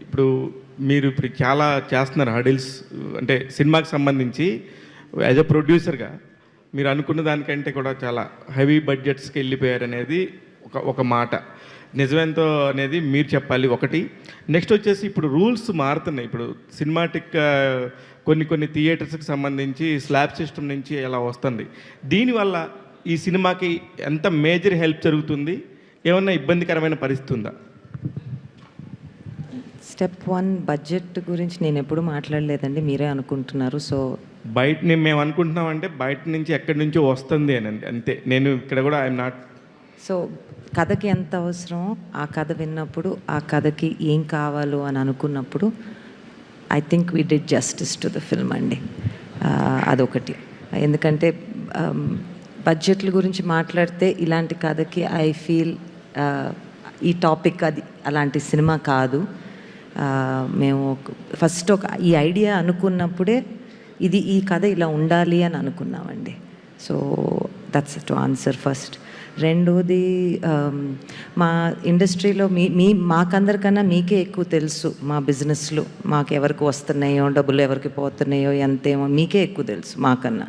ఇప్పుడు మీరు చాలా చేస్తున్నారు హడిల్స్, అంటే సినిమాకి సంబంధించి యాజ్ అ ప్రొడ్యూసర్గా మీరు అనుకున్న దానికంటే కూడా చాలా హెవీ బడ్జెట్స్కి వెళ్ళిపోయారు అనేది ఒక మాట. నిజమేంతో అనేది మీరు చెప్పాలి ఒకటి. నెక్స్ట్ వచ్చేసి ఇప్పుడు రూల్స్ మారుతున్నాయి. ఇప్పుడు సినిమాటిక్ కొన్ని థియేటర్స్కి సంబంధించి స్లాబ్ సిస్టమ్ నుంచి ఎలా వస్తుంది, దీనివల్ల ఈ సినిమాకి ఎంత మేజర్ హెల్ప్ జరుగుతుంది, ఏమన్నా ఇబ్బందికరమైన పరిస్థితి ఉందా? స్టెప్ 1 బడ్జెట్ గురించి నేను ఎప్పుడు మాట్లాడలేదండి, మీరే అనుకుంటున్నారు. సో బయట మేము అనుకుంటున్నామంటే బయట నుంచి ఎక్కడి నుంచో వస్తుంది అని అంతే. నేను ఇక్కడ కూడా ఐఎమ్ నాట్. సో కథకి ఎంత అవసరమో ఆ కథ విన్నప్పుడు, ఆ కథకి ఏం కావాలో అని అనుకున్నప్పుడు I think we did justice to the film అండి. అదొకటి. ఎందుకంటే బడ్జెట్ల గురించి మాట్లాడితే ఇలాంటి కథకి ఐ ఫీల్ ఈ టాపిక్ అది అలాంటి సినిమా కాదు. మేము ఫస్ట్ ఈ ఐడియా అనుకున్నప్పుడే ఈ కథ ఇలా ఉండాలి అని అనుకున్నామండి. So that's to answer first. రెండోది, మా ఇండస్ట్రీలో మాకందరికన్నా మీకే ఎక్కువ తెలుసు. మా బిజినెస్లో మాకు ఎవరికి వస్తున్నాయో, డబ్బులు ఎవరికి పోతున్నాయో, ఎంతేమో మీకే ఎక్కువ తెలుసు మాకన్నా.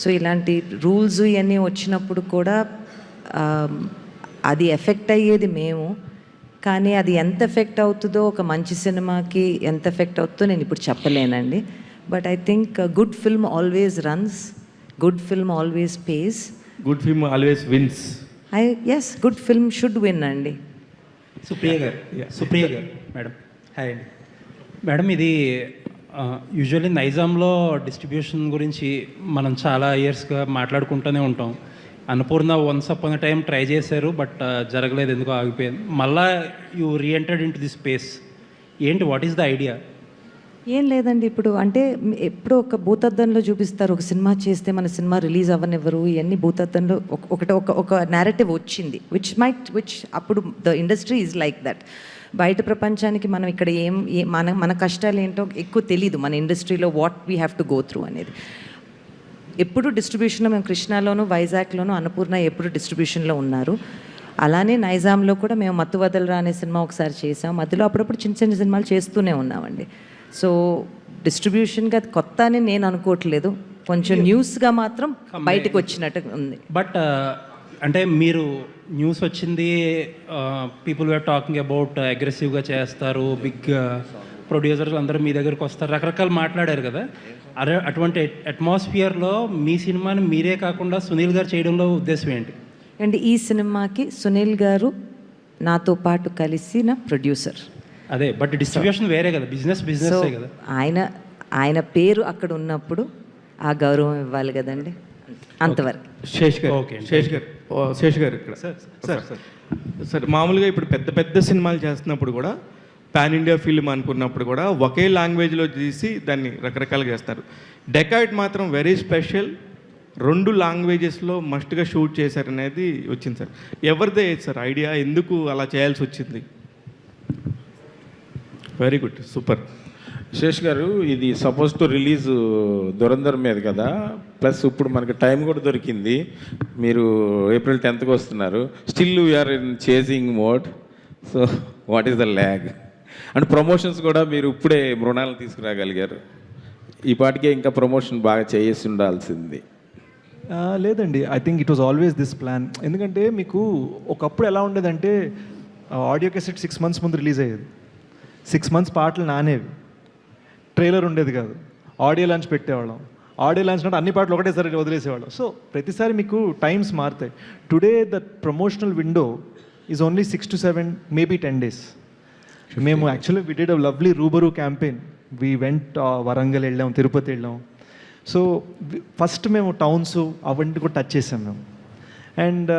సో ఇలాంటి రూల్స్ ఇవన్నీ వచ్చినప్పుడు కూడా అది ఎఫెక్ట్ అయ్యేది మేము. కానీ అది ఎంత ఎఫెక్ట్ అవుతుందో, ఒక మంచి సినిమాకి ఎంత ఎఫెక్ట్ అవుతుందో నేను ఇప్పుడు చెప్పలేనండి. But I think good film always runs, good film always pays, good film always wins. Yes, good film should win అండి. సుప్రియ గారు మేడం, హాయ్ అండి మేడం. ఇది యూజువల్లీ నైజాంలో డిస్ట్రిబ్యూషన్ గురించి మనం చాలా ఇయర్స్గా మాట్లాడుకుంటూనే ఉంటాం. Annapurna once upon a time try చేశారు, బట్ జరగలేదు, ఎందుకో ఆగిపోయింది. మళ్ళా you reentered into the space. ఏంటి, వాట్ ఈస్ ద ఐడియా? ఏం లేదండి, ఇప్పుడు అంటే ఎప్పుడో ఒక భూతద్దంలో చూపిస్తారు. ఒక సినిమా చేస్తే మన సినిమా రిలీజ్ అవ్వనివ్వరు, ఇవన్నీ భూతద్దంలో ఒక నేరేటివ్ వచ్చింది, విచ్ అప్పుడు the industry is like that. బయట ప్రపంచానికి మనం ఇక్కడ మన కష్టాలు ఏంటో ఎక్కువ తెలీదు. మన ఇండస్ట్రీలో what we have to go through అనేది. ఎప్పుడు డిస్ట్రిబ్యూషన్లో మేము కృష్ణాలోను, వైజాగ్లోను, అన్నపూర్ణ ఎప్పుడు డిస్ట్రిబ్యూషన్లో ఉన్నారు. అలానే నైజాంలో కూడా మేము మత్తు వదలరా అనే సినిమా ఒకసారి చేసాం. మధ్యలో అప్పుడప్పుడు చిన్న సినిమాలు చేస్తూనే ఉన్నామండి. సో డిస్ట్రిబ్యూషన్గా అది కొత్త అని నేను అనుకోవట్లేదు, కొంచెం న్యూస్గా మాత్రం బయటకు వచ్చినట్టు ఉంది. బట్ అంటే మీరు న్యూస్ వచ్చింది, పీపుల్ వేర్ టాకింగ్ అబౌట్ అగ్రెసివ్గా చేస్తారు, బిగ్ ప్రొడ్యూసర్స్ అందరూ మీ దగ్గరకు వస్తారు, రకరకాలు మాట్లాడారు కదా. అటువంటి అట్మాస్ఫియర్లో మీ సినిమాని మీరే కాకుండా సునీల్ గారు చేయడంలో ఉద్దేశం ఏంటి? అండ్ ఈ సినిమాకి సునీల్ గారు నాతో పాటు కలిసిన ప్రొడ్యూసర్. అదే, బట్ డిస్ట్రిబ్యూషన్ వేరే కదా, బిజినెస్ కదా. ఆయన పేరు అక్కడ ఉన్నప్పుడు ఆ గౌరవం ఇవ్వాలి కదండి, అంతవరకు. శేష్ గారు ఇక్కడ సార్, మామూలుగా ఇప్పుడు పెద్ద సినిమాలు చేస్తున్నప్పుడు కూడా, పాన్ ఇండియా ఫిల్మ్ అనుకున్నప్పుడు కూడా ఒకే లాంగ్వేజ్లో తీసి దాన్ని రకరకాలుగా చేస్తారు. డెకాయిడ్ మాత్రం వెరీ స్పెషల్, 2 లాంగ్వేజెస్లో మస్ట్గా షూట్ చేశారనేది వచ్చింది సార్. ఎవరిదే సార్ ఐడియా, ఎందుకు అలా చేయాల్సి వచ్చింది? Very good, super. శేష్ గారు, ఇది సపోజ్ టు రిలీజ్ దురంధర్ మీద కదా, ప్లస్ ఇప్పుడు మనకి టైం కూడా దొరికింది. మీరు ఏప్రిల్ 10th వస్తున్నారు. Still we are in chasing mode. So what is the lag? And promotions కూడా మీరు ఇప్పుడే మృణాలను తీసుకురాగలిగారు. ఈ పాటికే ఇంకా ప్రమోషన్ బాగా చేసి ఉండాల్సింది. లేదండి, I think it was always this plan. ఎందుకంటే మీకు ఒకప్పుడు ఎలా ఉండేదంటే, ఆడియో క్యాసెట్ 6 months ముందు రిలీజ్ అయ్యేది, 6 months పాటలు నానేవి, ట్రైలర్ ఉండేది కాదు, ఆడియో లాంచ్ పెట్టేవాళ్ళం. ఆడియో లాంచ్ అంటే అన్ని పాటలు ఒకటేసారి వదిలేసేవాళ్ళం. సో ప్రతిసారి మీకు టైమ్స్ మారుతాయి. Today the promotional window is only 6 to 7, maybe 10 days. మేము actually we did a lovely Roobaroo campaign. We went Warangal వెళ్ళాం, తిరుపతి వెళ్ళాం. సో ఫస్ట్ మేము టౌన్స్ అవన్నీ కూడా టచ్ చేసాం మేము. అండ్